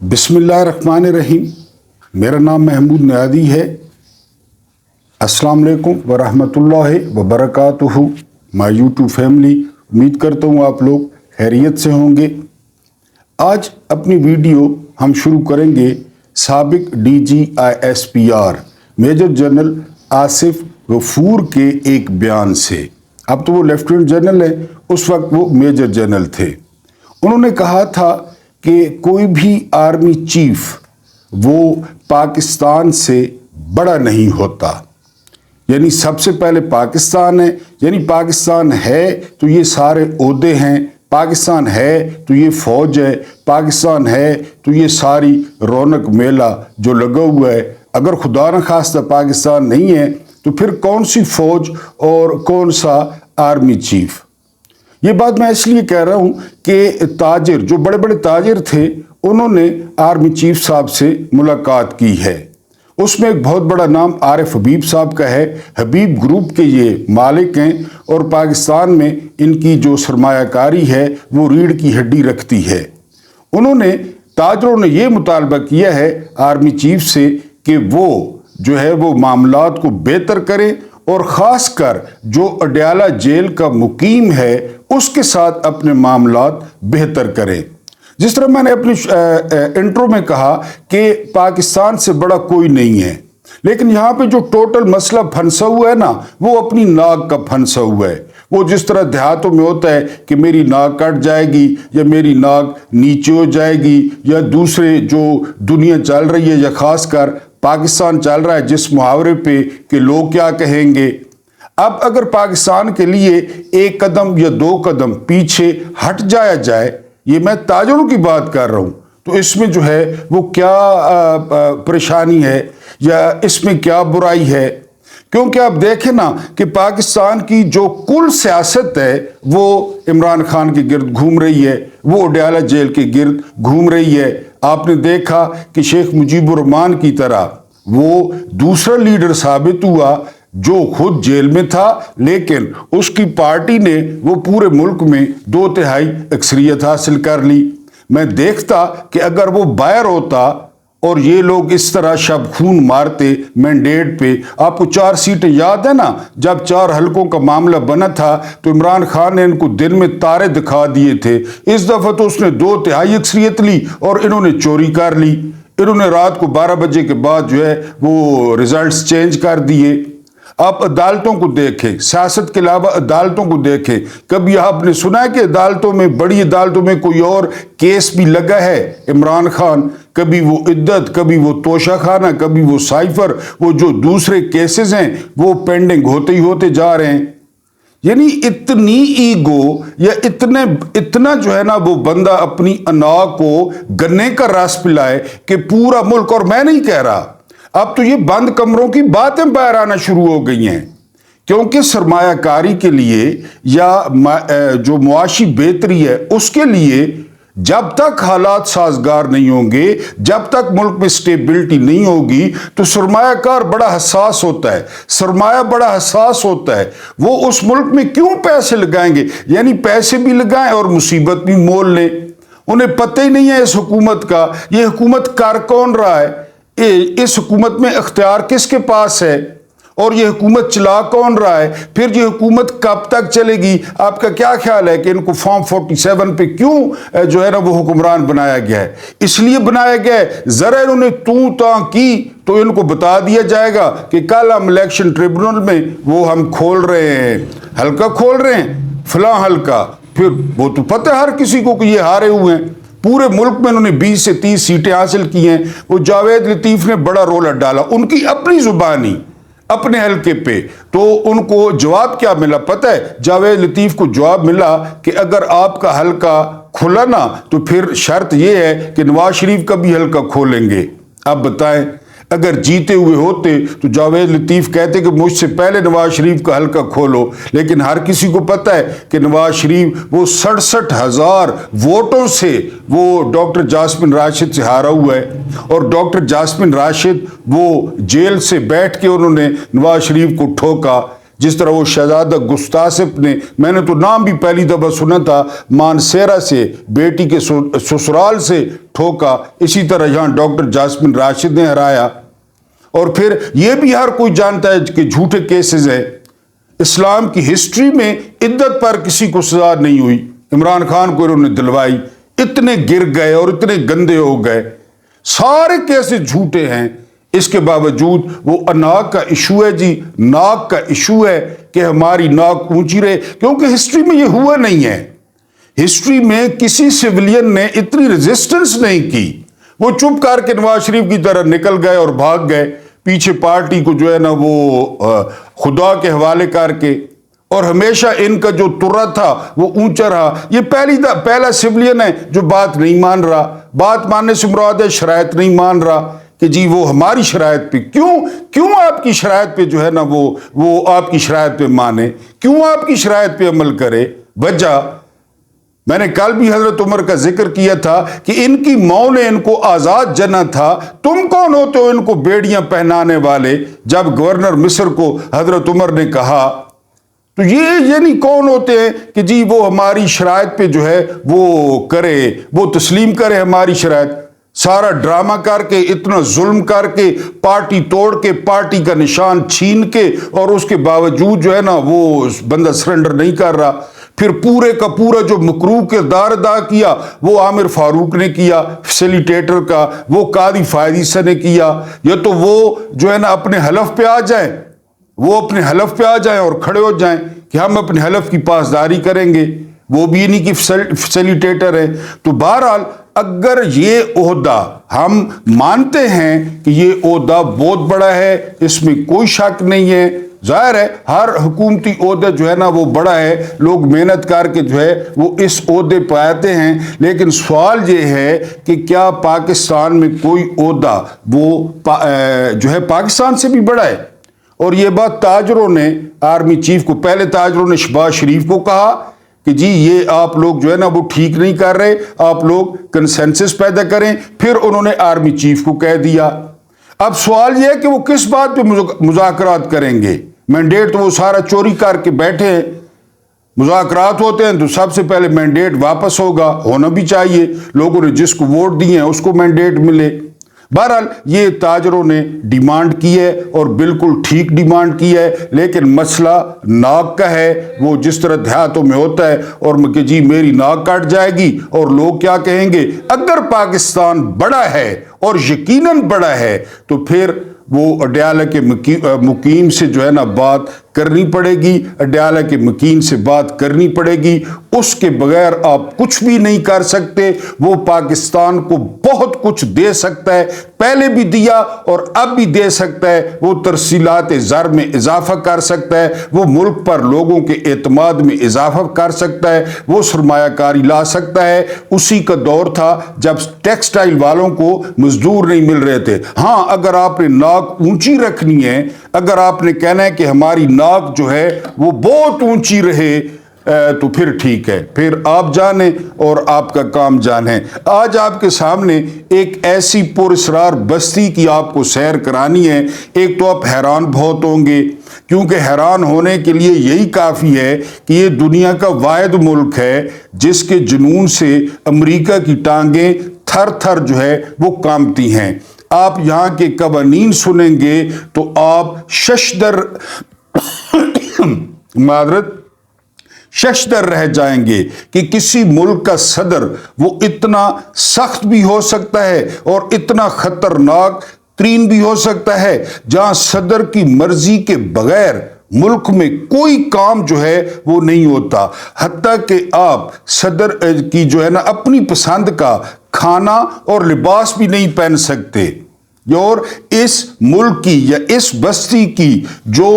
बिस्मिल्लाहिर्रहमानिर्रहीम। मेरा नाम महमूद नियादी है। अस्सलाम वालेकुम वरहमतुल्लाहि वबरकातुहू। माय यूट्यूब फैमिली, उम्मीद करता हूँ आप लोग खैरियत से होंगे। आज अपनी वीडियो हम शुरू करेंगे साबिक DGISPR major general Asif Ghafoor के एक बयान से। अब तो वो लेफ्टिनेंट जनरल है, उस वक्त वो मेजर जनरल थे। उन्होंने कहा था कि कोई भी आर्मी चीफ वो पाकिस्तान से बड़ा नहीं होता, यानी सबसे पहले पाकिस्तान है, यानी पाकिस्तान है तो ये सारे ओहदे हैं, पाकिस्तान है तो ये फौज है, पाकिस्तान है तो ये सारी रौनक मेला जो लगा हुआ है। अगर खुदा न खास्ता पाकिस्तान नहीं है तो फिर कौन सी फौज और कौन सा आर्मी चीफ। ये बात मैं इसलिए कह रहा हूं कि ताजिर, जो बड़े बड़े ताजिर थे, उन्होंने आर्मी चीफ साहब से मुलाकात की है। उसमें एक बहुत बड़ा नाम आरिफ हबीब साहब का है। हबीब ग्रुप के ये मालिक हैं और पाकिस्तान में इनकी जो सरमायाकारी है वो रीढ़ की हड्डी रखती है। उन्होंने, ताजरों ने ये मुतालबा किया है आर्मी चीफ से कि वो जो है वो मामलात को बेहतर करें और ख़ासकर जो अडयाला जेल का मुकीम है उसके साथ अपने मामलात बेहतर करें। जिस तरह मैंने अपनी इंट्रो में कहा कि पाकिस्तान से बड़ा कोई नहीं है, लेकिन यहाँ पे जो टोटल मसला फंसा हुआ है ना, वो अपनी नाक का फंसा हुआ है। वो जिस तरह देहातों में होता है कि मेरी नाक कट जाएगी या मेरी नाक नीचे हो जाएगी, या दूसरे जो दुनिया चल रही है या खासकर पाकिस्तान चल रहा है जिस मुहावरे पे कि लोग क्या कहेंगे। अब अगर पाकिस्तान के लिए एक कदम या दो कदम पीछे हट जाया जाए, ये मैं ताजरों की बात कर रहा हूं, तो इसमें जो है वो क्या परेशानी है या इसमें क्या बुराई है। क्योंकि आप देखें ना कि पाकिस्तान की जो कुल सियासत है वो इमरान खान के गिर्द घूम रही है, वो अडयाला जेल के गिर्द घूम रही है। आपने देखा कि शेख मुजीबुर रहमान की तरह वो दूसरा लीडर साबित हुआ जो खुद जेल में था, लेकिन उसकी पार्टी ने वो पूरे मुल्क में 2/3 अक्सरियत हासिल कर ली। मैं देखता कि अगर वो बाहर होता और ये लोग इस तरह शब खून मारते मैंडेट पे। आपको 4 सीटें याद है ना, जब 4 हलकों का मामला बना था तो इमरान खान ने इनको दिन में तारे दिखा दिए थे। इस दफा तो उसने 2/3 अक्सरियत ली और इन्होंने चोरी कर ली। इन्होंने रात को 12 बजे के बाद जो है वो रिजल्ट्स चेंज कर दिए। आप अदालतों को देखें, सियासत के अलावा अदालतों को देखें। कभी आपने सुना है कि अदालतों में, बड़ी अदालतों में कोई और केस भी लगा है इमरान खान? कभी वो इद्दत, कभी वो तोशा खाना, कभी वो साइफर, वो जो दूसरे केसेस हैं वो पेंडिंग होते ही होते जा रहे हैं। यानी इतनी ईगो या इतना जो है ना वो बंदा अपनी अना को गन्ने का रस पिलाए कि पूरा मुल्क, और मैं नहीं कह रहा, अब तो ये बंद कमरों की बातें बाहर आना शुरू हो गई हैं। क्योंकि सरमायाकारी के लिए या जो मुआशी बेहतरी है उसके लिए जब तक हालात साजगार नहीं होंगे, जब तक मुल्क में स्टेबिलिटी नहीं होगी, तो सरमायाकार बड़ा हसास होता है, सरमाया बड़ा हसास होता है। वो उस मुल्क में क्यों पैसे लगाएंगे, यानी पैसे भी लगाएं और मुसीबत भी मोल लें। उन्हें पता ही नहीं है इस हुकूमत का, ये हुकूमत कर कौन रहा है, इस हुकूमत में इख्तियार किसके पास है और ये हुकूमत चला कौन रहा है। फिर ये हुकूमत कब तक चलेगी? आपका क्या ख्याल है कि इनको फॉर्म 47 पे क्यों जो है ना वो हुक्मरान बनाया गया है? इसलिए बनाया गया है, जरा इन्होंने तू ता की तो इनको बता दिया जाएगा कि कल हम इलेक्शन ट्रिब्यूनल में वो हम खोल रहे हैं, हल्का खोल रहे हैं, फलां हल्का। फिर वो तो पता है हर किसी को कि ये हारे हुए हैं। पूरे मुल्क में उन्होंने 20 से 30 सीटें हासिल की हैं। वो जावेद लतीफ ने बड़ा रोल डाला, उनकी अपनी जुबानी अपने हल्के पे। तो उनको जवाब क्या मिला पता है? जावेद लतीफ को जवाब मिला कि अगर आपका हल्का खुला ना तो फिर शर्त यह है कि नवाज शरीफ का भी हल्का खोलेंगे। अब बताएं, अगर जीते हुए होते तो जावेद लतीफ कहते कि मुझसे पहले नवाज शरीफ का हल्का खोलो। लेकिन हर किसी को पता है कि नवाज शरीफ वो 67,000 वोटों से वो डॉक्टर जासमिन राशिद से हारा हुआ है, और डॉक्टर जासमिन राशिद वो जेल से बैठ के उन्होंने नवाज शरीफ को ठोका। जिस तरह वो शहजादा गुस्तासिफ ने, मैंने तो नाम भी पहली दफ़ा सुना था, मानसेरा से बेटी के ससुराल से ठोका, इसी तरह यहाँ डॉक्टर जास्मिन राशिद ने हराया। और फिर ये भी हर कोई जानता है कि झूठे केसेस है। इस्लाम की हिस्ट्री में इद्दत पर किसी को सजा नहीं हुई, इमरान खान को इन्होंने दिलवाई, इतने गिर गए और इतने गंदे हो गए, सारे केसेस झूठे हैं। इसके बावजूद वो नाक का इशू है जी, नाक का इशू है कि हमारी नाक ऊंची रहे, क्योंकि हिस्ट्री में ये हुआ नहीं है। हिस्ट्री में किसी सिविलियन ने इतनी रेजिस्टेंस नहीं की, वो चुप करके नवाज शरीफ की तरह निकल गए और भाग गए, पीछे पार्टी को जो है ना वो खुदा के हवाले करके, और हमेशा इनका जो तुर्रा था वो ऊंचा रहा। ये पहला सिविलियन है जो बात नहीं मान रहा। बात मानने से मुराद है शरायत नहीं मान रहा कि जी वो हमारी शरायत पे क्यों आपकी शरायत पे जो है ना वो आपकी शरायत पे माने, क्यों आपकी शरायत पे अमल करे। वजह मैंने कल भी हजरत उमर का जिक्र किया था कि इनकी माँ ने इनको आजाद जना था, तुम कौन होते हो इनको बेड़ियां पहनाने वाले। जब गवर्नर मिस्र को हजरत उमर ने कहा तो ये नहीं कौन होते हैं कि जी वो हमारी शरायत पे जो है वो करे, वो तस्लीम करे हमारी शरायत। सारा ड्रामा करके, इतना जुल्म करके, पार्टी तोड़ के, पार्टी का निशान छीन के, और उसके बावजूद जो है ना वो बंदा सरेंडर नहीं कर रहा। फिर पूरे का पूरा जो मकरूह किरदार अदा किया वो आमिर फारूक ने किया, फैसिलिटेटर का, वो कादी फायदी ने किया। या तो वो जो है ना अपने हलफ पे आ जाए, वो अपने हलफ पे आ जाएं और खड़े हो जाएं कि हम अपने हलफ की पासदारी करेंगे, वो भी नहीं कि फैसिलिटेटर है। तो बहरहाल अगर ये ओहदा हम मानते हैं कि ये ओहदा बहुत बड़ा है, इसमें कोई शक नहीं है, जाहिर है हर हुकूमती ओहदा जो है ना वो बड़ा है, लोग मेहनत करके जो है वो इस ओहदे पर आते हैं। लेकिन सवाल ये है कि क्या पाकिस्तान में कोई ओहदा वो जो है पाकिस्तान से भी बड़ा है। और ये बात ताजरों ने आर्मी चीफ को, पहले ताजरों ने शहबाज शरीफ को कहा कि जी ये आप लोग जो है ना वो ठीक नहीं कर रहे, आप लोग कंसेंसस पैदा करें, फिर उन्होंने आर्मी चीफ को कह दिया। अब सवाल यह है कि वो किस बात पे मुज़ाकरात करेंगे। मैंडेट तो वो सारा चोरी करके बैठे हैं। मुज़ाकरात होते हैं तो सबसे पहले मैंडेट वापस होना भी चाहिए, लोगों ने जिसको वोट दिए हैं उसको मैंडेट मिले। बहरहाल ये ताजरों ने डिमांड की है और बिल्कुल ठीक डिमांड की है, लेकिन मसला नाक का है। वो जिस तरह देहातों में होता है और कि जी मेरी नाक काट जाएगी और लोग क्या कहेंगे। अगर पाकिस्तान बड़ा है और यकीनन बड़ा है तो फिर वो अडयाला के मुकीम से जो है ना बात करनी पड़ेगी, अडयाला के मुकीम से बात करनी पड़ेगी। उसके बगैर आप कुछ भी नहीं कर सकते। वो पाकिस्तान को बहुत कुछ दे सकता है, पहले भी दिया और अब भी दे सकता है। वो तरसीलात ज़र में इजाफा कर सकता है, वो मुल्क पर लोगों के एतमाद में इजाफा कर सकता है, वो सरमायाकारी ला सकता है। उसी का दौर था जब टेक्सटाइल वालों को मजदूर नहीं मिल रहे थे। हाँ, अगर आपने नाक ऊंची रखनी है, अगर आपने कहना है कि हमारी नाक जो है वो बहुत ऊंची रहे, तो फिर ठीक है, फिर आप जाने और आपका काम जाने। आज आपके सामने एक ऐसी पुरस्रार बस्ती की आपको सैर करानी है। एक तो आप हैरान बहुत होंगे, क्योंकि हैरान होने के लिए यही काफ़ी है कि ये दुनिया का वाहिद मुल्क है जिसके जुनून से अमेरिका की टांगें थर थर जो है वो कांपती हैं। आप यहाँ के कवानीन सुनेंगे तो आप शशदर रह जाएंगे कि किसी मुल्क का सदर वो इतना सख्त भी हो सकता है और इतना खतरनाक तरीन भी हो सकता है, जहां सदर की मर्जी के बगैर मुल्क में कोई काम जो है वो नहीं होता। हत्ता कि आप सदर की जो है ना अपनी पसंद का खाना और लिबास भी नहीं पहन सकते। और इस मुल्क की या इस बस्ती की जो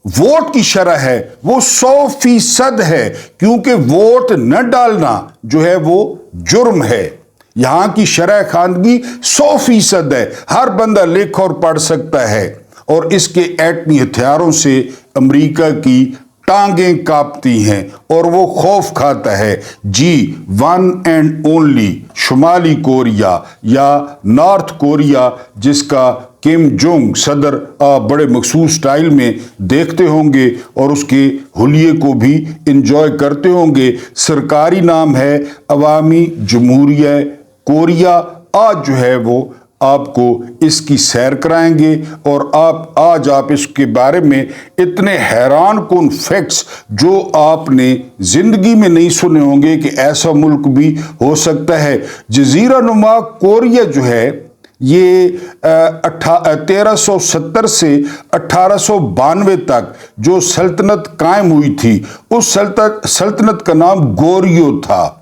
वोट की शरह है वो 100% है, क्योंकि वोट न डालना जो है वो जुर्म है। यहां की शरह खानगी 100% है, हर बंदा लिख और पढ़ सकता है। और इसके एटमी हथियारों से अमेरिका की टांगें कांपती हैं और वो खौफ खाता है। जी, one and only Shumali Korea या नॉर्थ कोरिया, जिसका किम जोंग सदर आप बड़े मखसूस स्टाइल में देखते होंगे और उसके हुलिये को भी इंजॉय करते होंगे। सरकारी नाम है अवामी जमहूरिया कोरिया। आज जो है वो आपको इसकी सैर कराएंगे और आज आप इसके बारे में इतने हैरान कुन फैक्ट्स जो आपने जिंदगी में नहीं सुने होंगे कि ऐसा मुल्क भी हो सकता है। जजीरा नुमा कोरिया जो है ये 1370 से 1892 तक जो सल्तनत कायम हुई थी, उस सल्तनत का नाम गोरियो था।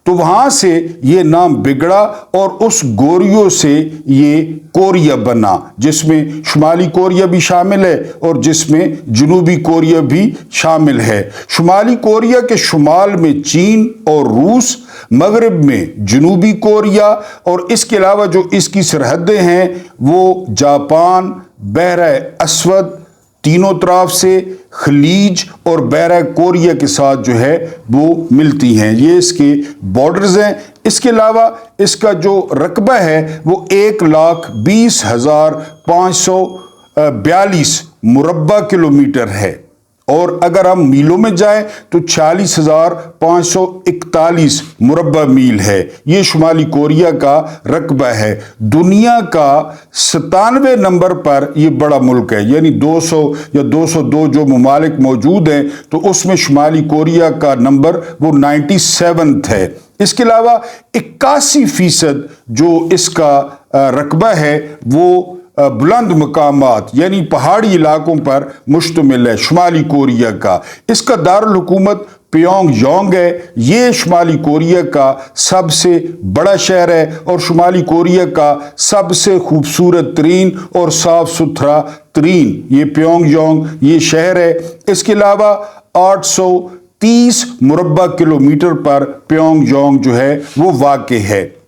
तो वहां से ये नाम बिगड़ा और उस गोरियो से ये कोरिया बना, जिसमें शुमाली कोरिया भी शामिल है और जिसमें जनूबी कोरिया भी शामिल है। शुमाली कोरिया के शुमाल में चीन और रूस, मगरब में जनूबी कोरिया और इसके अलावा जो इसकी सरहदें हैं वो जापान, बहरा अस्वद, तीनों तरफ से खलीज और बहरा कोरिया के साथ जो है वो मिलती हैं। ये इसके बॉर्डर्स हैं। इसके अलावा इसका जो रकबा है वो 1,20,542 मुरब्बा किलोमीटर है और अगर हम मीलों में जाएं तो 40,541 मुरब्बा मील है। ये शुमाली कोरिया का रकबा है। दुनिया का 97 नंबर पर ये बड़ा मुल्क है, यानी 200 या 202 जो ममालिक मौजूद हैं तो उसमें शुमाली कोरिया का नंबर वो 97 है। इसके अलावा 81% जो इसका रकबा है वो बुलंद मकामात यानी पहाड़ी इलाकों पर मुश्तमिल है शुमाली कोरिया का। इसका दारुल हुकूमत प्योंगयांग है। ये शुमाली कोरिया का सबसे बड़ा शहर है और शुमाली कोरिया का सबसे खूबसूरत तरीन और साफ सुथरा तरीन ये प्योंगयांग ये शहर है। इसके अलावा 830 मुरब्बा किलोमीटर पर प्योंगयांग जो है वो वाक़ है।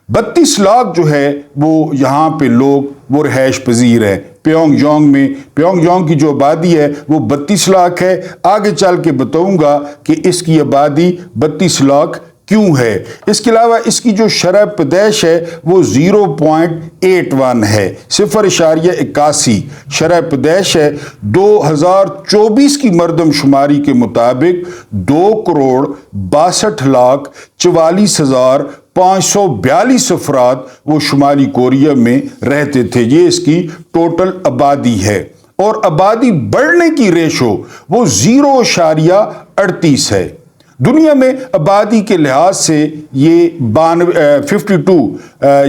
32 लाख जो है वो यहाँ पे लोग वो रहायश पजीर है प्योंगयांग में। प्योंगयांग की जो आबादी है वो 32 लाख है। आगे चल के बताऊंगा कि इसकी आबादी 32 लाख क्यों है। इसके अलावा इसकी जो शरह पैदाइश है वो 0.81 है, 0.81 शरह पैदाइश है। 2024 की मरदमशुमारी के मुताबिक 2,62,44,542 अफराद वो शुमाली कोरिया में रहते थे। ये इसकी टोटल आबादी है और आबादी बढ़ने की रेशो वो 0.38 है। दुनिया में आबादी के लिहाज से ये 52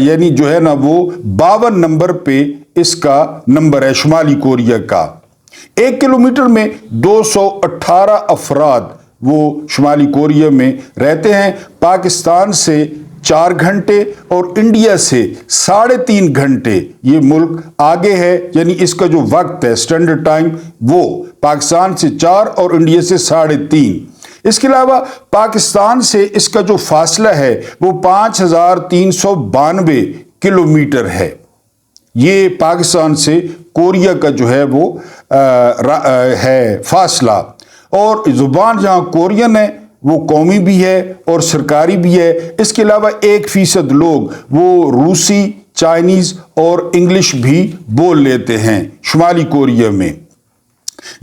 यानी जो है ना वो 52 नंबर पे इसका नंबर है शुमाली कोरिया का। 1 किलोमीटर में 218 अफराद वो शुमाली कोरिया में रहते हैं। पाकिस्तान से 4 घंटे और इंडिया से 3.5 घंटे ये मुल्क आगे है, यानी इसका जो वक्त है स्टैंडर्ड टाइम वो पाकिस्तान से 4 और इंडिया से 3.5। इसके अलावा पाकिस्तान से इसका जो फासला है वो 5,392 किलोमीटर है। ये पाकिस्तान से कोरिया का जो है वो है फासला। और जुबान जहां कोरियन है वो कौमी भी है और सरकारी भी है। इसके अलावा 1% लोग वो रूसी, चाइनीज और इंग्लिश भी बोल लेते हैं शुमाली कोरिया में।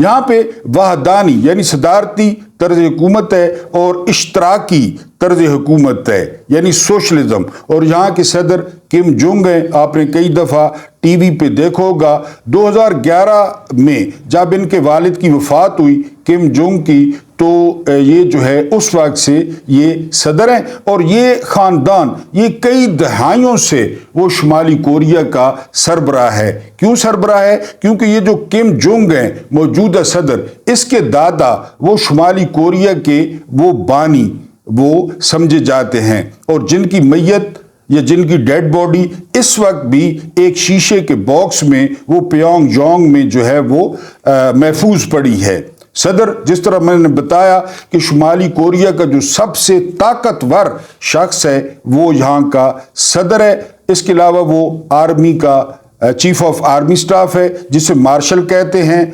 यहाँ पे वहदानी यानी सदारती तर्ज हुकूमत है और इश्तराकी तर्ज हुकूमत है यानी सोशलिज्म। और यहाँ के सदर किम जोंग हैं। आपने कई दफ़ा टीवी पे देखा होगा। 2011 में जब इनके वालिद की वफ़ात हुई किम जोंग की, तो ये जो है उस वक्त से ये सदर हैं और ये ख़ानदान ये कई दहाइयों से वो शुमाली कोरिया का सरबराह है। क्यों सरबराह है? क्योंकि ये जो किम जोंग हैं मौजूदा सदर, इसके दादा वो शुमाली कोरिया के वो बानी वो समझे जाते हैं और जिनकी मैयत या जिनकी डेड बॉडी इस वक्त भी एक शीशे के बॉक्स में वो प्योंगयांग में जो है वो महफूज पड़ी है। सदर, जिस तरह मैंने बताया कि शुमाली कोरिया का जो सबसे ताकतवर शख्स है वो यहाँ का सदर है। इसके अलावा वो आर्मी का चीफ ऑफ आर्मी स्टाफ है जिसे मार्शल कहते हैं।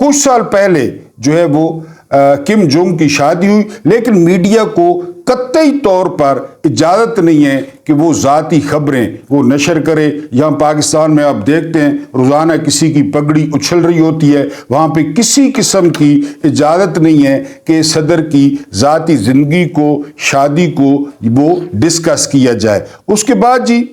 कुछ साल पहले जो है वो किम जोंग की शादी हुई, लेकिन मीडिया को कतई तौर पर इजाज़त नहीं है कि वो ज़ाती खबरें वो नशर करे। यहाँ पाकिस्तान में आप देखते हैं रोज़ाना किसी की पगड़ी उछल रही होती है, वहाँ पे किसी किस्म की इजाज़त नहीं है कि सदर की ज़ाती ज़िंदगी को, शादी को वो डिस्कस किया जाए। उसके बाद जी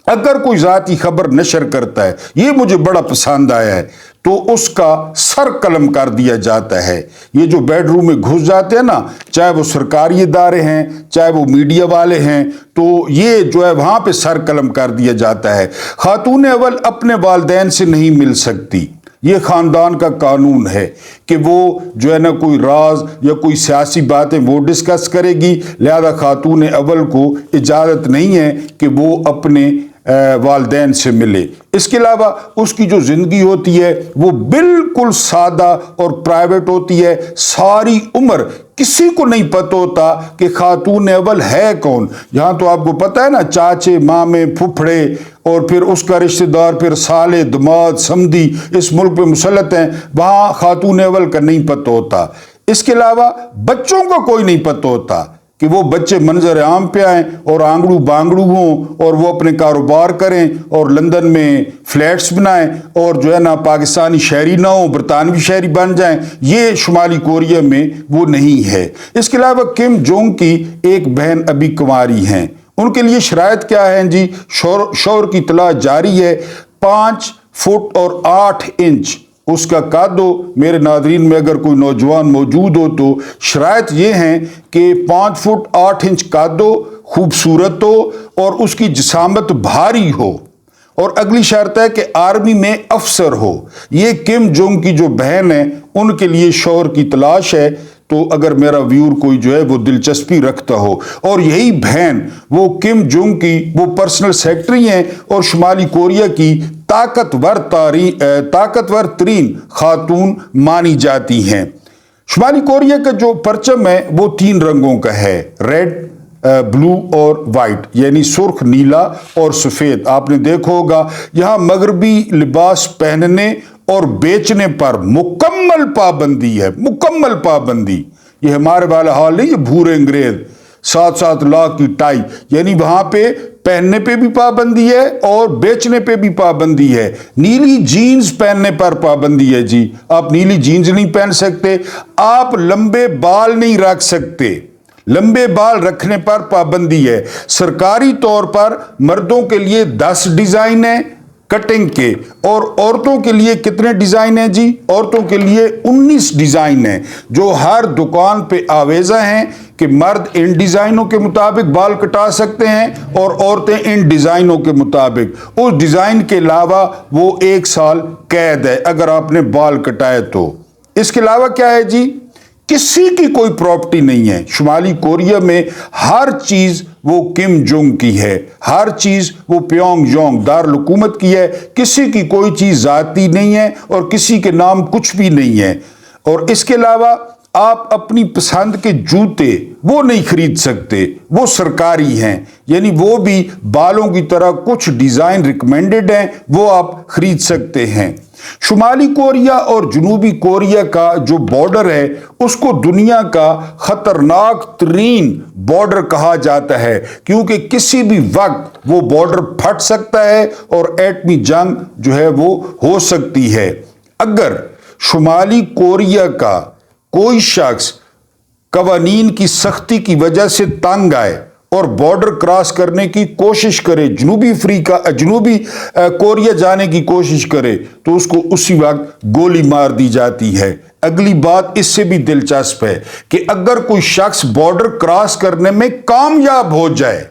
अगर कोई ज़ाती खबर नशर करता है, ये मुझे बड़ा पसंद आया है, तो उसका सर कलम कर दिया जाता है। ये जो बेडरूम में घुस जाते हैं ना, चाहे वो सरकारी इदारे हैं चाहे वो मीडिया वाले हैं, तो ये जो है वहाँ पे सर कलम कर दिया जाता है। खातून अव्वल अपने वालिदैन से नहीं मिल सकती, ये ख़ानदान का कानून है कि वो जो है ना कोई राज या कोई सियासी बातें वो डिस्कस करेगी, लिहाजा खातून अव्वल को इजाज़त नहीं है कि वो अपने वालिदैन से मिले। इसके अलावा उसकी जो ज़िंदगी होती है वो बिल्कुल सादा और प्राइवेट होती है। सारी उम्र किसी को नहीं पता होता कि खातून अव्वल है कौन। यहाँ तो आपको पता है ना, चाचे मामे फुफड़े और फिर उसका रिश्तेदार, फिर साले दमाद समधी इस मुल्क पे मुसल्लत हैं, वहाँ खातून अव्वल का नहीं पता होता। इसके अलावा बच्चों का कोई नहीं पता होता कि वो बच्चे मंजर आम पे आएँ और आंगड़ू बांगड़ू हों और वो अपने कारोबार करें और लंदन में फ्लैट्स बनाएं और जो है ना पाकिस्तानी शहरी ना हो, बरतानवी शहरी बन जाएं। ये शुमाली कोरिया में वो नहीं है। इसके अलावा किम जोंग की एक बहन अभी कुंवारी हैं, उनके लिए शराइत क्या है जी? शौहर की तलाश जारी है। 5 फुट और 8 इंच उसका कद हो। मेरे नादरीन में अगर कोई नौजवान मौजूद हो तो शराइत ये हैं कि 5 फुट 8 इंच कद हो, खूबसूरत हो और उसकी जिसामत भारी हो, और अगली शर्त है कि आर्मी में अफसर हो। ये किम जोंग की जो बहन है उनके लिए शौहर की तलाश है। तो अगर मेरा व्यूअर कोई जो है वो दिलचस्पी रखता हो, और यही बहन वो किम जोंग की वो पर्सनल सेक्रेटरी हैं और शुमाली कोरिया की ताकतवर तरीन खातून मानी जाती हैं। शुमाली कोरिया का जो परचम है वो 3 रंगों का है, रेड, ब्लू और वाइट, यानी सुर्ख, नीला और सफ़ेद। आपने देखा होगा यहाँ मगरबी लिबास पहनने और बेचने पर मुकम्मल पाबंदी है, मुकम्मल पाबंदी। ये हमारे वाला हाल नहीं, ये भूरे अंग्रेज 7-7 लाख की टाई, यानी वहां पे पहनने पे भी पाबंदी है और बेचने पे भी पाबंदी है। नीली जीन्स पहनने पर पाबंदी है जी, आप नीली जीन्स नहीं पहन सकते। आप लंबे बाल नहीं रख सकते, लंबे बाल रखने पर पाबंदी है। सरकारी तौर पर मर्दों के लिए 10 डिजाइन है कटिंग के, और औरतों के लिए कितने डिजाइन हैं जी? औरतों के लिए 19 डिजाइन है, जो हर दुकान पे आवेजा हैं कि मर्द इन डिजाइनों के मुताबिक बाल कटा सकते हैं और औरतें इन डिजाइनों के मुताबिक। उस डिजाइन के अलावा वो 1 साल कैद है अगर आपने बाल कटाए तो। इसके अलावा क्या है जी? किसी की कोई प्रॉपर्टी नहीं है। शुमाली कोरिया में हर चीज वो किम जोंग की है, हर चीज वो प्योंगयांग दारुल हुकूमत की है। किसी की कोई चीज जाती नहीं है और किसी के नाम कुछ भी नहीं है। और इसके अलावा आप अपनी पसंद के जूते वो नहीं खरीद सकते, वो सरकारी हैं, यानी वो भी बालों की तरह कुछ डिजाइन रिकमेंडेड हैं, वो आप खरीद सकते हैं। शुमाली कोरिया और जनूबी कोरिया का जो बॉर्डर है उसको दुनिया का खतरनाक तरीन बॉर्डर कहा जाता है, क्योंकि किसी भी वक्त वो बॉर्डर फट सकता है और एटमी जंग जो है वो हो सकती है। अगर शुमाली कोरिया का कोई शख्स कवानीन की सख्ती की वजह से तंग आए और बॉर्डर क्रॉस करने की कोशिश करे, जनूबी कोरिया जाने की कोशिश करे, तो उसको उसी वक्त गोली मार दी जाती है। अगली बात इससे भी दिलचस्प है कि अगर कोई शख्स बॉर्डर क्रॉस करने में कामयाब हो जाए,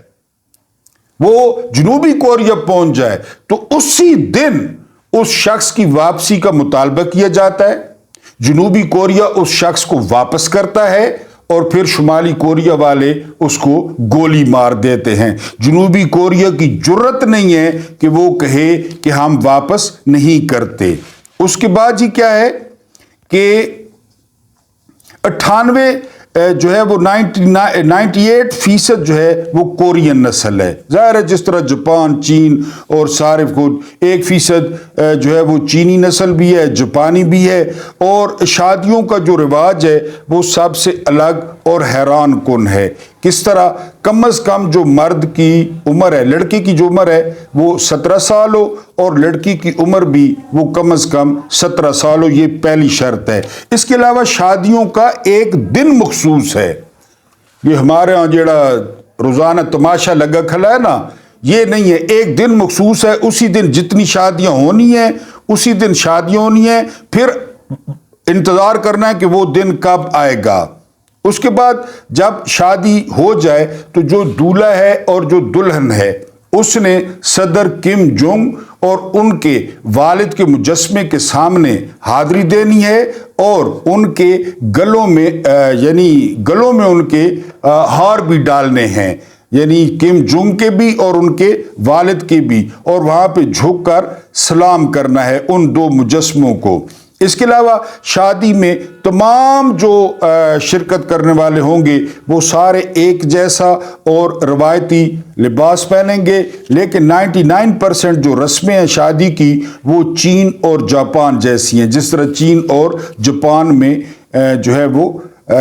वो जनूबी कोरिया पहुंच जाए, तो उसी दिन उस शख्स की वापसी का मुतालबा किया जाता है। जनूबी कोरिया उस शख्स को वापस करता है और फिर शुमाली कोरिया वाले उसको गोली मार देते हैं। जनूबी कोरिया की जुर्रत नहीं है कि वो कहे कि हम वापस नहीं करते। उसके बाद जी क्या है कि 98 جو ہے وہ 98% جو ہے وہ کورین نسل ہے. ظاہر ہے جس طرح جاپان، چین اور سارے کو 1% جو ہے وہ چینی نسل بھی ہے، جاپانی بھی ہے. اور شادیوں کا جو رواج ہے وہ سب سے الگ اور حیران کن ہے. کس طرح کم از کم جو مرد کی عمر ہے، لڑکی کی جو عمر ہے وہ 17 سال ہو اور لڑکی کی عمر بھی وہ کم از کم 17 سال ہو. یہ پہلی شرط ہے. اس کے علاوہ شادیوں کا ایک دن مخصوص ہے. یہ ہمارے ہاں جڑا روزانہ تماشا لگا کھلا ہے نا، یہ نہیں ہے. ایک دن مخصوص ہے، اسی دن جتنی شادیاں ہونی ہیں اسی دن شادیاں ہونی ہیں. پھر انتظار کرنا ہے کہ وہ دن کب آئے گا. اس کے بعد جب شادی ہو جائے تو جو دولہا ہے اور جو دلہن ہے اس نے صدر کم جونگ اور ان کے والد کے مجسمے کے سامنے حاضری دینی ہے اور ان کے گلوں میں ان کے ہار بھی ڈالنے ہیں، یعنی کم جونگ کے بھی اور ان کے والد کے بھی، اور وہاں پہ جھک کر سلام کرنا ہے ان دو مجسموں کو. اس کے علاوہ شادی میں تمام جو شرکت کرنے والے ہوں گے وہ سارے ایک جیسا اور روایتی لباس پہنیں گے، لیکن 99% جو رسمیں ہیں شادی کی وہ چین اور جاپان جیسی ہیں، جس طرح چین اور جاپان میں جو ہے وہ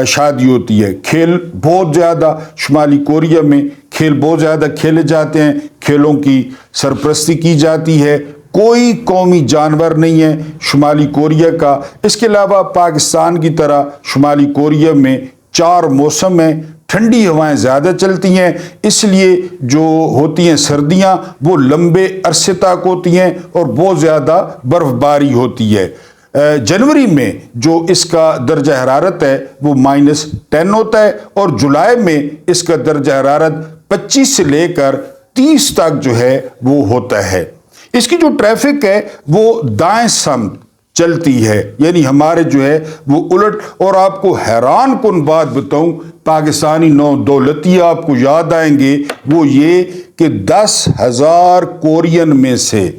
شادی ہوتی ہے. کھیل بہت زیادہ شمالی کوریا میں کھیل بہت زیادہ کھیلے جاتے ہیں، کھیلوں کی سرپرستی کی جاتی ہے. کوئی قومی جانور نہیں ہے شمالی کوریا کا. اس کے علاوہ پاکستان کی طرح شمالی کوریا میں 4 موسم ہیں. ٹھنڈی ہوائیں زیادہ چلتی ہیں، اس لیے جو ہوتی ہیں سردیاں وہ لمبے عرصے تک ہوتی ہیں اور بہت زیادہ برف باری ہوتی ہے. جنوری میں جو اس کا درجہ حرارت ہے وہ -10 ہوتا ہے اور جولائی میں اس کا درجہ حرارت 25 سے لے کر 30 تک جو ہے وہ ہوتا ہے. اس کی جو ٹریفک ہے وہ دائیں سمت چلتی ہے، یعنی ہمارے جو ہے وہ الٹ. اور آپ کو حیران کن بات بتاؤں، پاکستانی نو دولتی آپ کو یاد آئیں گے، وہ یہ کہ 10,000 کورین میں سے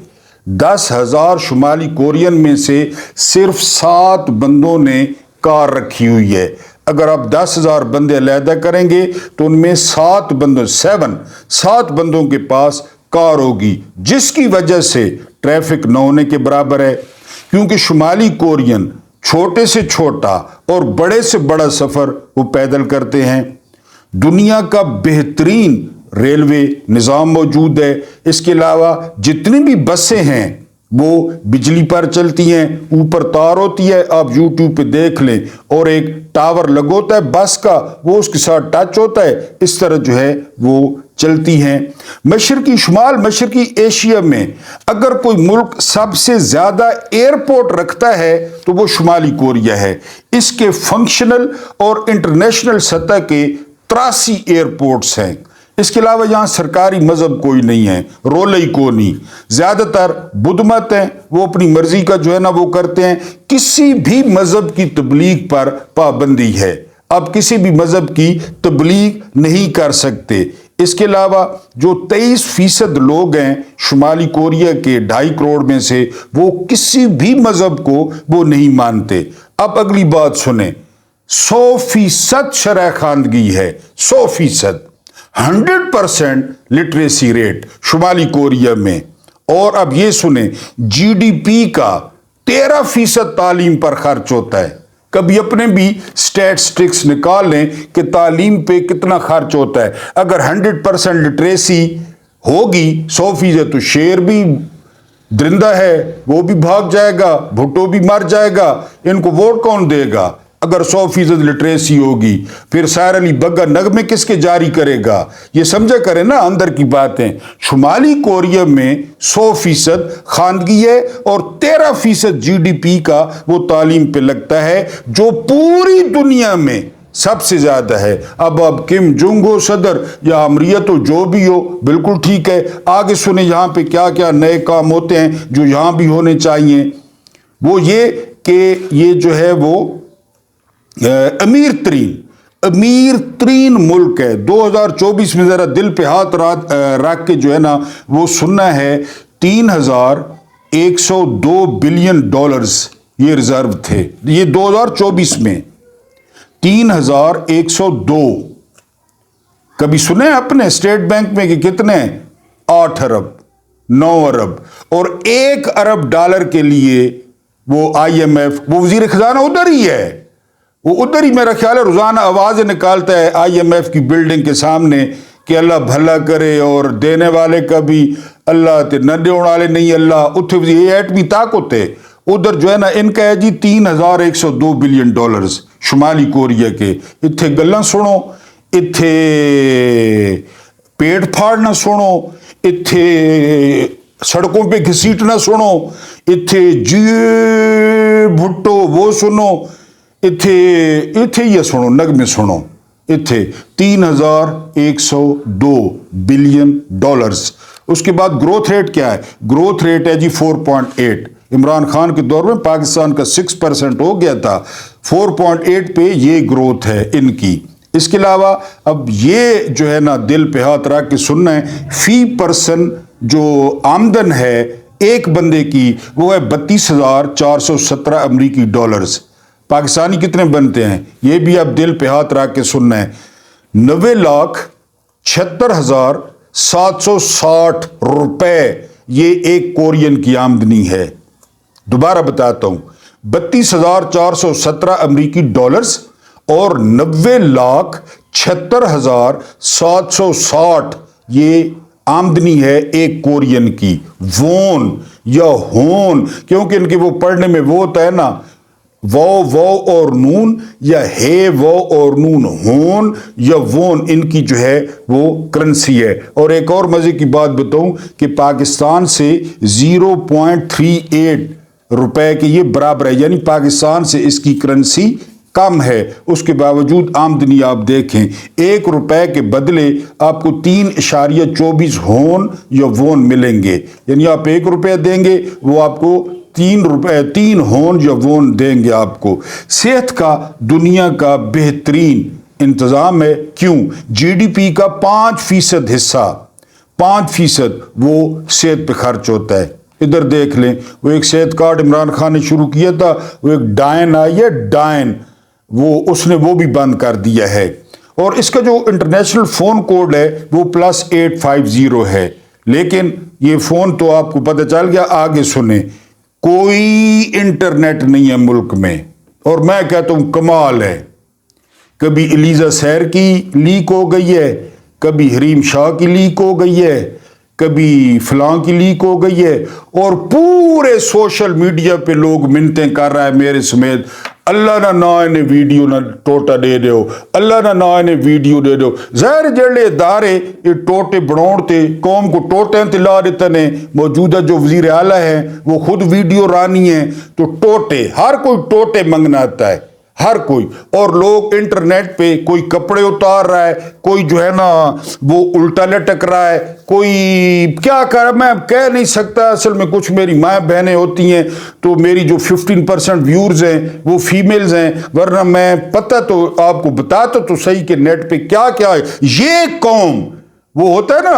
10,000 شمالی کورین میں سے صرف 7 بندوں نے کار رکھی ہوئی ہے. اگر آپ 10,000 بندے علیحدہ کریں گے تو ان میں 7 بندوں کے پاس کار ہوگی، جس کی وجہ سے ٹریفک نہ ہونے کے برابر ہے. کیونکہ شمالی کورین چھوٹے سے چھوٹا اور بڑے سے بڑا سفر وہ پیدل کرتے ہیں. دنیا کا بہترین ریلوے نظام موجود ہے. اس کے علاوہ جتنی بھی بسیں ہیں وہ بجلی پر چلتی ہیں، اوپر تار ہوتی ہے، آپ یوٹیوب پہ دیکھ لیں، اور ایک ٹاور لگا ہوتا ہے بس کا، وہ اس کے ساتھ ٹچ ہوتا ہے، اس طرح جو ہے وہ چلتی ہیں. شمال مشرقی ایشیا میں اگر کوئی ملک سب سے زیادہ ایئرپورٹ رکھتا ہے تو وہ شمالی کوریا ہے. اس کے فنکشنل اور انٹرنیشنل سطح کے 83 ایئرپورٹس ہیں. اس کے علاوہ یہاں سرکاری مذہب کوئی نہیں ہے، رولے ہی کو نہیں. زیادہ تر بدھ مت ہیں، وہ اپنی مرضی کا جو ہے نا وہ کرتے ہیں. کسی بھی مذہب کی تبلیغ پر پابندی ہے، آپ کسی بھی مذہب کی تبلیغ نہیں کر سکتے. اس کے علاوہ جو 23% لوگ ہیں شمالی کوریا کے 2.5 کروڑ میں سے، وہ کسی بھی مذہب کو وہ نہیں مانتے. اب اگلی بات سنیں، 100% شرح خواندگی ہے، 100%، 100% لٹریسی ریٹ شمالی کوریا میں. اور اب یہ سنیں، GDP کا 13% تعلیم پر خرچ ہوتا ہے. کبھی اپنے بھی سٹیٹسٹکس نکال لیں کہ تعلیم پہ کتنا خرچ ہوتا ہے. اگر 100% لٹریسی ہوگی 100%، تو شیر بھی درندہ ہے، وہ بھی بھاگ جائے گا، بھٹو بھی مر جائے گا. ان کو ووٹ کون دے گا اگر 100% لٹریسی ہوگی؟ پھر سیر علی بگا نغمے کس کے جاری کرے گا؟ یہ سمجھا کریں نا اندر کی باتیں. شمالی کوریا میں 100% خواندگی ہے اور 13% GDP کا وہ تعلیم پہ لگتا ہے، جو پوری دنیا میں سب سے زیادہ ہے. اب کم جونگ ہو صدر یا امریت ہو، جو بھی ہو، بالکل ٹھیک ہے. آگے سنیں یہاں پہ کیا کیا نئے کام ہوتے ہیں جو یہاں بھی ہونے چاہیے. وہ یہ کہ یہ جو ہے وہ امیر ترین ملک ہے. 2024 میں ذرا دل پہ ہاتھ رکھ کے جو ہے نا وہ سننا ہے، $3,102 بلین یہ ریزرو تھے. یہ 2024 میں 3102। कभी सुने अपने स्टेट बैंक में कि कितने? 8 अरब, 9 अरब और 1 अरब डॉलर के लिए वो IMF, वो वजीर खजाना उधर ही है, वो उधर ही मेरा ख्याल है रोजाना आवाजें निकालता है IMF की बिल्डिंग के सामने कि अल्लाह भला करे और देने वाले का भी अल्लाह ते न देने वाले नहीं अल्लाह। उत्थे ये एटमी ताकत है उधर जो है ना, इनका है जी 3102 बिलियन डॉलर्स शुमाली कोरिया के। इत्थे गल्लां सुनो, इत्थे पेट फाड़ ना सुनो, इत्थे सड़कों पे घसीट ना सुनो, इत्थे जी भुट्टो वो सुनो, इत्थे ये सुनो, नगमे सुनो। इत्थे 3102 बिलियन डॉलर्स। उसके बाद ग्रोथ रेट क्या है? ग्रोथ रेट है जी 4.8। इमरान खान के दौर में पाकिस्तान का 6% हो गया था, 4.8 पे ये ग्रोथ है इनकी। इसके अलावा अब ये जो है ना दिल पे हाथ रख के सुनना है, फी पर्सन जो आमदन है एक बंदे की वो है 32,417 अमरीकी डॉलर्स। पाकिस्तानी कितने बनते हैं ये भी अब दिल पे हाथ रख के सुनना है, 90,76,760 रुपए ये एक कोरियन की आमदनी है। दोबारा बताता हूं, 32,417 अमरीकी डॉलर्स और 90,76,760 ये आमदनी है एक कोरियन की। वोन या होन, क्योंकि इनके वो पढ़ने में वो होता है ना, वो और नून, या हे वो और नून, होन या वोन, इनकी जो है वो करेंसी है। और एक और मजे की बात बताऊं कि पाकिस्तान से 0.38 रुपए के ये बराबर है, यानी पाकिस्तान से इसकी करेंसी कम है। उसके बावजूद आमदनी आप देखें, 1 रुपए के बदले आपको 3.24 होन या वोन मिलेंगे, यानी आप 1 रुपया देंगे वो आपको 3 होन या वोन देंगे आपको। सेहत का दुनिया का बेहतरीन इंतजाम है। क्यों? GDP का 5% हिस्सा, 5% वो सेहत पे खर्च होता है। इधर देख लें, वो एक सेहत कार्ड इमरान खान ने शुरू किया था, वो एक डायन आई है, डायन, वो उसने वो भी बंद कर दिया है। और इसका जो इंटरनेशनल फोन कोड है वो +850 है। लेकिन ये फोन तो आपको पता चल गया। आगे सुने, कोई इंटरनेट नहीं है मुल्क में, और मैं कहता हूं कमाल है। कभी एलिजा सैर की लीक हो गई है, कभी हरीम शाह की लीक हो गई है, कभी फलां की लीक हो गई है, और पूरे सोशल मीडिया पे लोग मिन्नतें कर रहा है मेरे समेत, अल्लाह ना इन्हें वीडियो ना टोटा दे दो, अल्लाह ना इन्हें वीडियो दे दो। ज़ाहिर जेड़े इदारे ये टोटे बनाते कौम को टोटे ते ला देते ने, मौजूदा जो वजीर आला है वो खुद वीडियो रानी है, तो टोटे, हर कोई टोटे मंगना आता है, हर कोई। और लोग इंटरनेट पे कोई कपड़े उतार रहा है, कोई जो है ना वो उल्टा लटक रहा है, कोई क्या कर, मैं कह नहीं सकता। असल में कुछ मेरी माँ बहनें होती हैं तो मेरी जो 15% व्यूअर्स हैं वो फीमेल्स हैं, वरना मैं पता तो आपको बताता तो सही कि नेट पे क्या क्या है। ये कौम वो होता है ना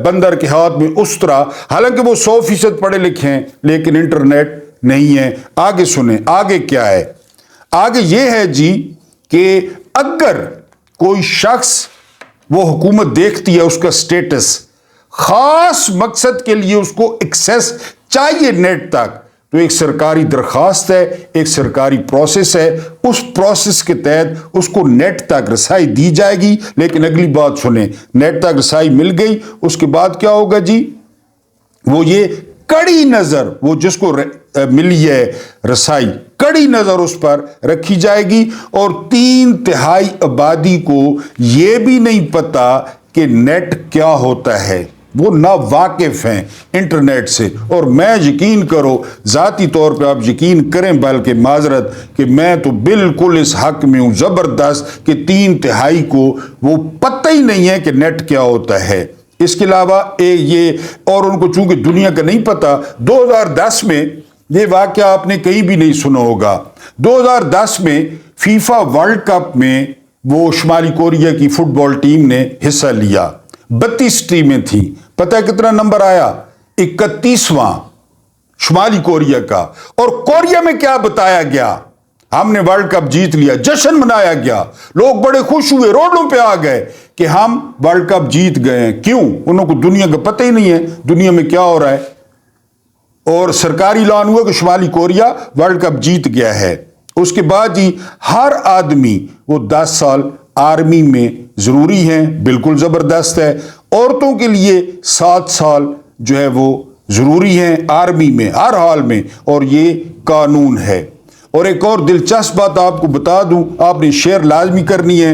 बंदर के हाथ में उस तरह, हालांकि वो 100% पढ़े लिखे हैं लेकिन इंटरनेट नहीं है। आगे सुने, आगे क्या है? आगे ये है जी कि अगर कोई शख्स, वो हुकूमत देखती है उसका स्टेटस, खास मकसद के लिए उसको एक्सेस चाहिए नेट तक, तो एक सरकारी दरखास्त है, एक सरकारी प्रोसेस है, उस प्रोसेस के तहत उसको नेट तक रसाई दी जाएगी। लेकिन अगली बात सुने, नेट तक रसाई मिल गई, उसके बाद क्या होगा जी? वो ये कड़ी नजर, वो जिसको मिली है रसाई, कड़ी नजर उस पर रखी जाएगी। और 3/3 आबादी को यह भी नहीं पता कि नेट क्या होता है, वो ना वाकिफ हैं इंटरनेट से। और मैं यकीन करो, जाती तौर पे आप यकीन करें, बल्कि माजरत कि मैं तो बिल्कुल इस हक में हूं जबरदस्त कि 3/3 को वो पता ही नहीं है कि नेट क्या होता है। इसके अलावा ये, और उनको चूंकि दुनिया का नहीं पता, 2010 में ये वाकया आपने कहीं भी नहीं सुना होगा। 2010 में फीफा वर्ल्ड कप में वो शुमाली कोरिया की फुटबॉल टीम ने हिस्सा लिया, 32 टीमें थी। पता है कितना नंबर आया? 31वां शुमाली कोरिया का। और कोरिया में क्या बताया गया? ہم نے ورلڈ کپ جیت لیا، جشن منایا گیا، لوگ بڑے خوش ہوئے، روڈوں پہ آ گئے کہ ہم ورلڈ کپ جیت گئے ہیں۔ کیوں؟ انہوں کو دنیا کا پتہ ہی نہیں ہے دنیا میں کیا ہو رہا ہے، اور سرکاری اعلان ہوا کہ شمالی کوریا ورلڈ کپ جیت گیا ہے۔ اس کے بعد جی ہر آدمی وہ 10 سال آرمی میں ضروری ہیں، بالکل زبردست ہے۔ عورتوں کے لیے 7 سال جو ہے وہ ضروری ہیں آرمی میں ہر حال میں، اور یہ قانون ہے۔ اور ایک اور دلچسپ بات آپ کو بتا دوں، آپ نے شیئر لازمی کرنی ہے،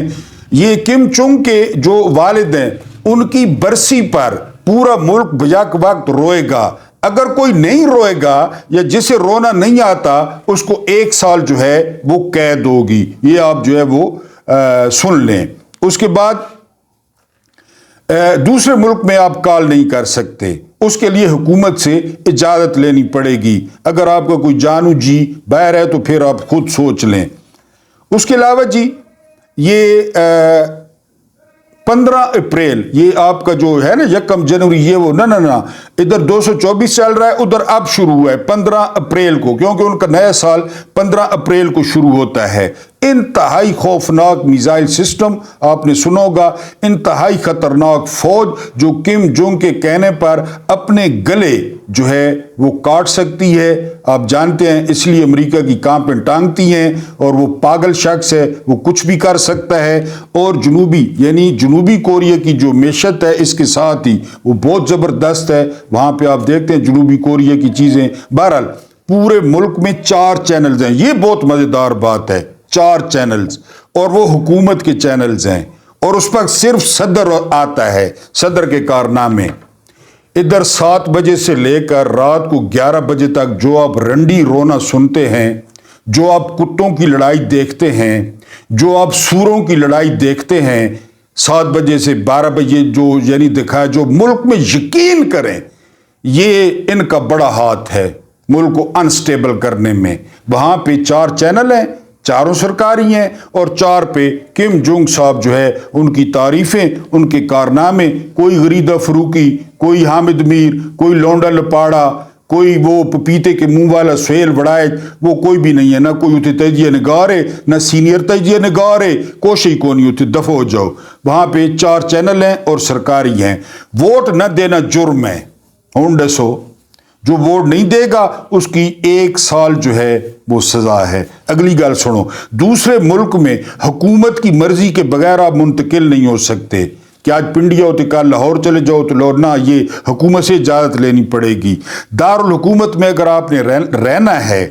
یہ کم جونگ کے جو والد ہیں ان کی برسی پر پورا ملک بیک وقت روئے گا۔ اگر کوئی نہیں روئے گا یا جسے رونا نہیں آتا اس کو 1 سال جو ہے وہ قید ہوگی، یہ آپ جو ہے وہ سن لیں۔ اس کے بعد دوسرے ملک میں آپ کال نہیں کر سکتے، اس کے لیے حکومت سے اجازت لینی پڑے گی۔ اگر آپ کا کوئی جانو جی باہر ہے تو پھر آپ خود سوچ لیں۔ اس کے علاوہ جی یہ 15 اپریل یہ آپ کا جو ہے نا 1 جنوری، یہ وہ نہ ادھر 224 چل رہا ہے، ادھر اب شروع ہوا ہے 15 اپریل کو، کیونکہ ان کا نیا سال 15 اپریل کو شروع ہوتا ہے۔ انتہائی خوفناک میزائل سسٹم آپ نے سنا ہوگا، انتہائی خطرناک فوج جو کم جونگ کے کہنے پر اپنے گلے جو ہے وہ کاٹ سکتی ہے، آپ جانتے ہیں، اس لیے امریکہ کی کانپیں ٹانگتی ہیں، اور وہ پاگل شخص ہے، وہ کچھ بھی کر سکتا ہے۔ اور جنوبی کوریا کی جو معیشت ہے اس کے ساتھ ہی وہ بہت زبردست ہے، وہاں پہ آپ دیکھتے ہیں جنوبی کوریا کی چیزیں۔ بہرحال پورے ملک میں 4 چینلز ہیں، یہ بہت مزیدار بات ہے، 4 چینلز، اور وہ حکومت کے چینلز ہیں، اور اس پر صرف صدر آتا ہے، صدر کے کارنامے۔ ادھر 7 بجے سے لے کر رات کو 11 بجے تک جو آپ رنڈی رونا سنتے ہیں، جو آپ کتوں کی لڑائی دیکھتے ہیں، جو آپ سوروں کی لڑائی دیکھتے ہیں، 7 بجے سے 12 بجے جو دکھایا، جو ملک میں یقین کریں یہ ان کا بڑا ہاتھ ہے ملک کو انسٹیبل کرنے میں۔ وہاں پہ 4 چینل ہیں، چاروں سرکاری ہیں، اور 4 پہ کم جونگ صاحب جو ہے ان کی تعریفیں، ان کے کارنامے، کوئی غریدہ فروکی، کوئی حامد میر، کوئی لونڈا لپاڑا، کوئی وہ پپیتے کے منہ والا سہیل وڑائے، وہ کوئی بھی نہیں ہے، نہ کوئی اتنے تجزیہ نگار ہے، نہ سینئر تجزیہ نگار ہے، کوشش کو نہیں ہوتی، دفع ہو جاؤ۔ وہاں پہ 4 چینل ہیں اور سرکاری ہیں۔ ووٹ نہ دینا جرم ہے، ہونڈسو جو ووٹ نہیں دے گا اس کی 1 سال جو ہے وہ سزا ہے۔ اگلی گل سنو، دوسرے ملک میں حکومت کی مرضی کے بغیر آپ منتقل نہیں ہو سکتے کہ آج پنڈیا ہوتے کل لاہور چلے جاؤ تو لاہور، نہ، یہ حکومت سے اجازت لینی پڑے گی۔ دارالحکومت میں اگر آپ نے رہنا ہے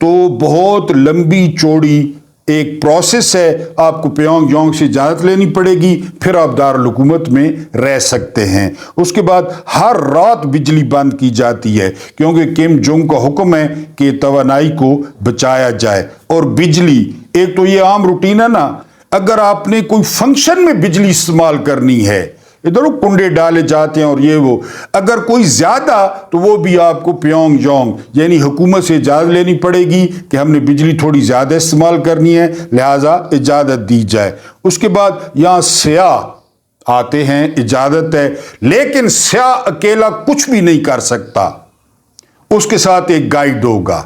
تو بہت لمبی چوڑی ایک پروسیس ہے، آپ کو پیونگ یونگ سے اجازت لینی پڑے گی، پھر آپ دارالحکومت میں رہ سکتے ہیں۔ اس کے بعد ہر رات بجلی بند کی جاتی ہے، کیونکہ کم جونگ کا حکم ہے کہ توانائی کو بچایا جائے۔ اور بجلی ایک تو یہ عام روٹین ہے نا، اگر آپ نے کوئی فنکشن میں بجلی استعمال کرنی ہے، ادھر کنڈے ڈالے جاتے ہیں اور یہ وہ، اگر کوئی زیادہ تو وہ بھی آپ کو پیونگ یونگ حکومت سے اجازت لینی پڑے گی کہ ہم نے بجلی تھوڑی زیادہ استعمال کرنی ہے، لہٰذا اجازت دی جائے۔ اس کے بعد یہاں سیاح آتے ہیں، اجازت ہے، لیکن سیاح اکیلا کچھ بھی نہیں کر سکتا، اس کے ساتھ ایک گائیڈ ہوگا۔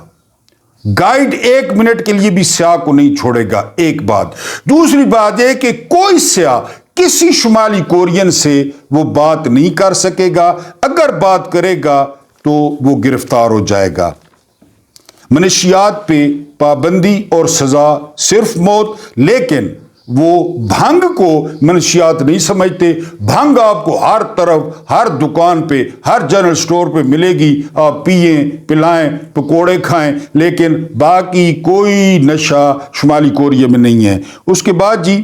گائیڈ 1 منٹ کے لیے بھی سیاح کو نہیں چھوڑے گا، ایک بات۔ دوسری بات یہ کہ کوئی سیاح کسی شمالی کورین سے وہ بات نہیں کر سکے گا، اگر بات کرے گا تو وہ گرفتار ہو جائے گا۔ منشیات پہ پابندی اور سزا صرف موت، لیکن وہ بھنگ کو منشیات نہیں سمجھتے۔ بھنگ آپ کو ہر طرف، ہر دکان پہ، ہر جنرل سٹور پہ ملے گی، آپ پئیں، پلائیں، پکوڑے کھائیں، لیکن باقی کوئی نشہ شمالی کوریا میں نہیں ہے۔ اس کے بعد جی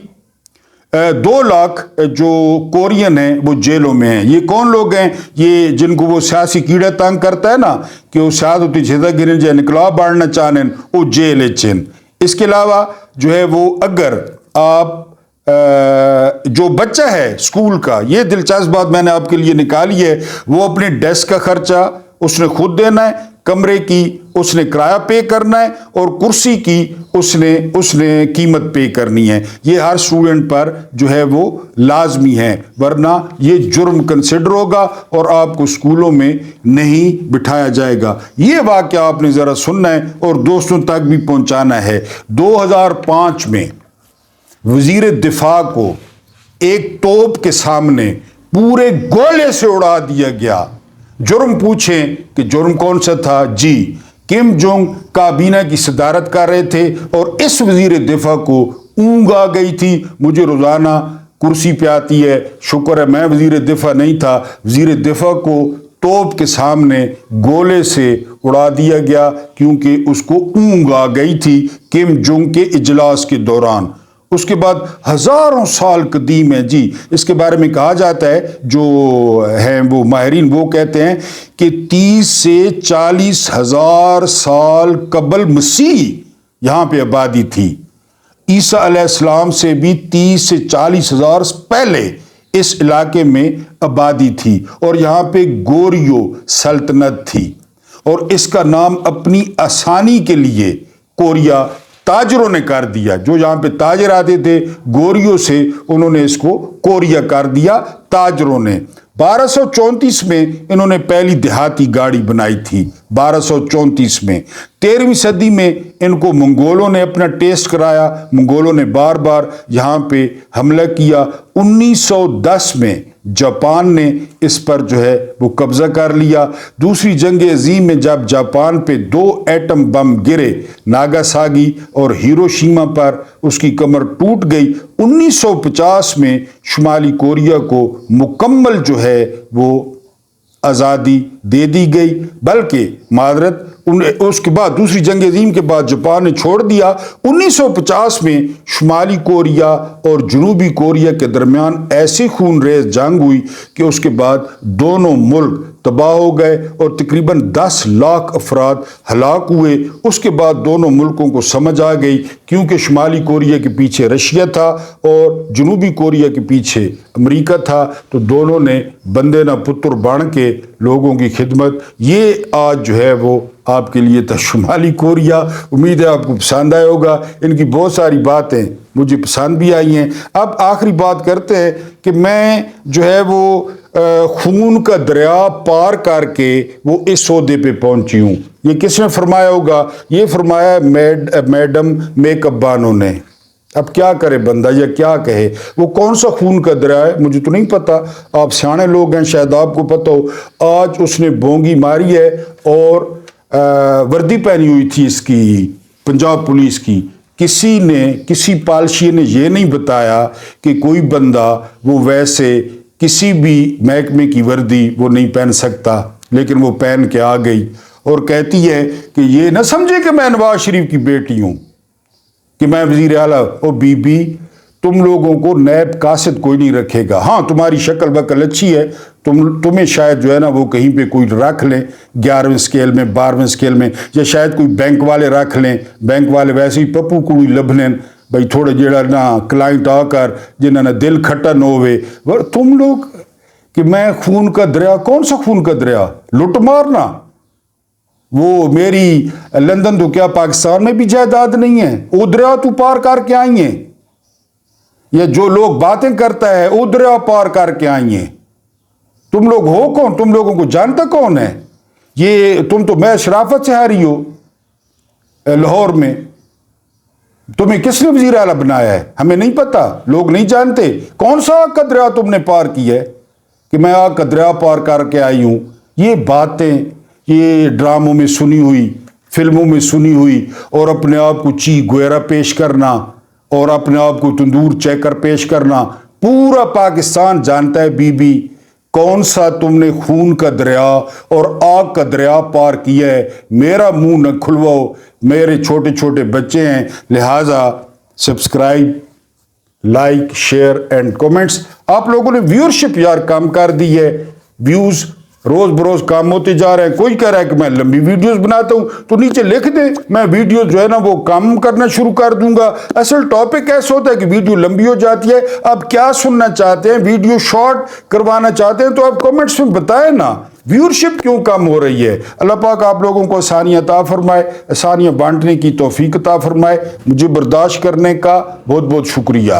2 لاکھ جو کورین ہیں وہ جیلوں میں ہیں۔ یہ کون لوگ ہیں؟ یہ جن کو وہ سیاسی کیڑا تنگ کرتا ہے نا کہ وہ سیاد ہوتی چھتا گرن جائے انقلاب بڑھنا چاہنے، وہ جیل چن۔ اس کے علاوہ جو ہے وہ اگر آپ جو بچہ ہے اسکول کا، یہ دلچسپ بات میں نے آپ کے لیے نکالی ہے، وہ اپنے ڈیسک کا خرچہ اس نے خود دینا ہے، کمرے کی اس نے کرایہ پے کرنا ہے اور کرسی کی اس نے قیمت پے کرنی ہے. یہ ہر اسٹوڈنٹ پر جو ہے وہ لازمی ہے، ورنہ یہ جرم کنسیڈر ہوگا اور آپ کو اسکولوں میں نہیں بٹھایا جائے گا. یہ واقعہ آپ نے ذرا سننا ہے اور دوستوں تک بھی پہنچانا ہے. 2005 میں وزیر دفاع کو ایک توپ کے سامنے پورے گولے سے اڑا دیا گیا. جرم پوچھیں کہ جرم کون سا تھا؟ جی، کم جونگ کابینہ کی صدارت کر رہے تھے اور اس وزیر دفاع کو اونگ آ گئی تھی. مجھے روزانہ کرسی پہ آتی ہے، شکر ہے میں وزیر دفاع نہیں تھا. وزیر دفاع کو توپ کے سامنے گولے سے اڑا دیا گیا کیونکہ اس کو اونگ آ گئی تھی کم جونگ کے اجلاس کے دوران. اس کے بعد ہزاروں سال قدیم ہے جی، اس کے بارے میں کہا جاتا ہے، جو ہیں وہ ماہرین وہ کہتے ہیں کہ 30 سے 40 ہزار سال قبل مسیح یہاں پہ آبادی تھی. عیسیٰ علیہ السلام سے بھی 30 سے 40 ہزار پہلے اس علاقے میں آبادی تھی اور یہاں پہ گوریو سلطنت تھی اور اس کا نام اپنی آسانی کے لیے کوریا تاجروں نے کر دیا. جو یہاں پہ تاجر آتے تھے گوریوں سے، انہوں نے اس کو کوریا کر دیا تاجروں نے. 1234 میں انہوں نے پہلی دیہاتی گاڑی بنائی تھی. 1234 میں 13ویں صدی میں ان کو منگولوں نے اپنا ٹیسٹ کرایا. منگولوں نے بار بار یہاں پہ حملہ کیا. 1910 میں جاپان نے اس پر جو ہے وہ قبضہ کر لیا. دوسری جنگ عظیم میں جب جاپان پہ 2 ایٹم بم گرے، ناگاساکی اور ہیروشیما پر، اس کی کمر ٹوٹ گئی. 1950 میں شمالی کوریا کو مکمل جو ہے وہ آزادی دے دی گئی، بلکہ معذرت اس کے بعد دوسری جنگ عظیم کے بعد جاپان نے چھوڑ دیا. 1950 میں شمالی کوریا اور جنوبی کوریا کے درمیان ایسی خون ریز جنگ ہوئی کہ اس کے بعد دونوں ملک تباہ ہو گئے اور تقریباً 10 لاکھ افراد ہلاک ہوئے. اس کے بعد دونوں ملکوں کو سمجھ آ گئی، کیونکہ شمالی کوریا کے پیچھے رشیا تھا اور جنوبی کوریا کے پیچھے امریکہ تھا، تو دونوں نے بندے نہ پتر بن کے لوگوں کی خدمت. یہ آج جو ہے وہ آپ کے لیے تھا شمالی کوریا. امید ہے آپ کو پسند آیا ہوگا. ان کی بہت ساری باتیں مجھے پسند بھی آئی ہیں. اب آخری بات کرتے ہیں کہ میں جو ہے وہ خون کا دریا پار کر کے وہ اس عہدے پہ پہنچی ہوں. یہ کس نے فرمایا ہوگا؟ یہ فرمایا میڈم میک اپ بانو نے. اب کیا کرے بندہ یا کیا کہے؟ وہ کون سا خون کا دریا ہے مجھے تو نہیں پتا، آپ سیانے لوگ ہیں شاید آپ کو پتا ہو. آج اس نے بونگی ماری ہے اور وردی پہنی ہوئی تھی اس کی پنجاب پولیس کی. کسی پالشی نے یہ نہیں بتایا کہ کوئی بندہ وہ ویسے کسی بھی محکمے کی وردی وہ نہیں پہن سکتا، لیکن وہ پہن کے آ گئی اور کہتی ہے کہ یہ نہ سمجھے کہ میں نواز شریف کی بیٹی ہوں، کہ میں وزیر اعلیٰ. او بی بی، تم لوگوں کو نیب قاصد کوئی نہیں رکھے گا. ہاں تمہاری شکل بکل اچھی ہے، تمہیں شاید جو ہے نا وہ کہیں پہ کوئی رکھ لیں 11ویں اسکیل میں 12ویں اسکیل میں، یا شاید کوئی بینک والے رکھ لیں. بینک والے ویسے ہی پپو کوئی لبھنے بھائی تھوڑے جڑا نا کلائنٹ آ کر جنہاں نا دل کھٹا نہ ہوئے. تم لوگ کہ میں خون کا دریا، کون سا خون کا دریا؟ لٹ مارنا. وہ میری لندن تو کیا پاکستان میں بھی جائیداد نہیں ہے؟ وہ دریا تو پار کر کے آئی ہیں، یا جو لوگ باتیں کرتا ہے وہ دریا پار کر کے آئی ہیں. تم لوگ ہو کون؟ تم لوگوں کو جانتا کون ہے؟ یہ تم تو میں شرافت سے ہاری ہو لاہور میں. تمہیں کس نے وزیر اعلیٰ بنایا ہے ہمیں نہیں پتا، لوگ نہیں جانتے. کون سا آگ کا دریا تم نے پار کی ہے کہ میں آگ کا دریا پار کر کے آئی ہوں؟ یہ باتیں یہ ڈراموں میں سنی ہوئی، فلموں میں سنی ہوئی، اور اپنے آپ کو چی گویرا پیش کرنا اور اپنے آپ کو تندور چیکر پیش کرنا. پورا پاکستان جانتا ہے بی بی کون سا تم نے خون کا دریا اور آگ کا دریا پار کیا ہے. میرا منہ نہ کھلواؤ، میرے چھوٹے چھوٹے بچے ہیں، لہٰذا subscribe, like, share and comments. آپ لوگوں نے ویورشپ یار کم کر دی ہے، ویوز روز بروز کام ہوتے جا رہے ہیں. کوئی کہہ رہا ہے کہ میں لمبی ویڈیوز بناتا ہوں تو نیچے لکھ دیں، میں ویڈیو جو ہے نا وہ کم کرنا شروع کر دوں گا. اصل ٹاپک ایسا ہوتا ہے کہ ویڈیو لمبی ہو جاتی ہے. آپ کیا سننا چاہتے ہیں؟ ویڈیو شارٹ کروانا چاہتے ہیں تو آپ کمنٹس میں بتائیں نا. व्यूअरशिप क्यों कम हो रही है। अल्लाह पाक आप लोगों को आसानियाँ अता फरमाए, आसानियाँ बांटने की तौफीक अता फरमाए। मुझे बर्दाश्त करने का बहुत बहुत शुक्रिया।